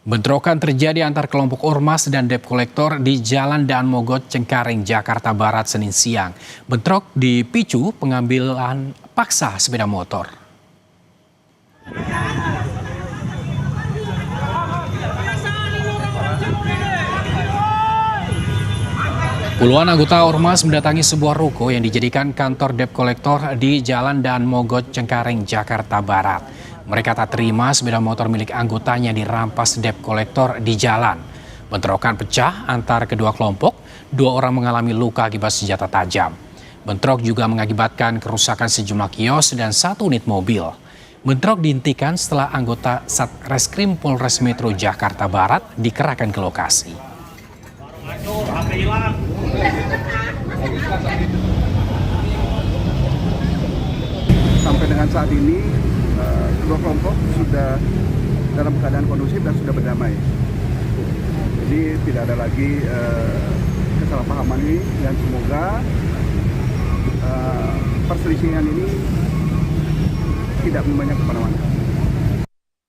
Bentrokan terjadi antar kelompok ormas dan debt collector di Jalan Daan Mogot, Cengkareng, Jakarta Barat, Senin siang. Bentrok dipicu pengambilan paksa sepeda motor. Puluhan anggota ormas mendatangi sebuah ruko yang dijadikan kantor debt collector di Jalan Daan Mogot, Cengkareng, Jakarta Barat. Mereka tak terima sepeda motor milik anggotanya dirampas debt collector di jalan. Bentrokan pecah antar kedua kelompok, 2 orang mengalami luka akibat senjata tajam. Bentrok juga mengakibatkan kerusakan sejumlah kios dan 1 unit mobil. Bentrok dihentikan setelah anggota Satreskrim Polres Metro Jakarta Barat dikerahkan ke lokasi. Sampai dengan saat ini kedua kelompok sudah dalam keadaan kondusif dan sudah berdamai. Jadi tidak ada lagi kesalahpahaman ini dan semoga perselisihan ini tidak banyak kemana-mana.